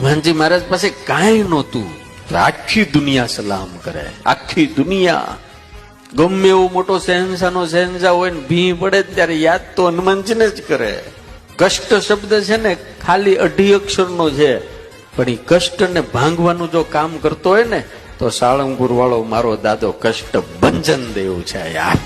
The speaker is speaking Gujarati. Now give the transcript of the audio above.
હનુમાનજી મહારાજ પાસે કાંઈ નહોતું, આખી દુનિયા સલામ કરે, આખી દુનિયા. ગમે એવો મોટો શહેનશાહનો શહેનશાહ હોય ને ભી પડે ત્યારે યાદ તો હનુમાનજીને જ કરે. કષ્ટ શબ્દ છે ને ખાલી 2 અક્ષરનો છે, પણ એ કષ્ટને ભાંગવાનું જો કામ કરતો હોય ને તો સાળંગપુર વાળો મારો દાદો કષ્ટ ભંજન દેવ છે યાર.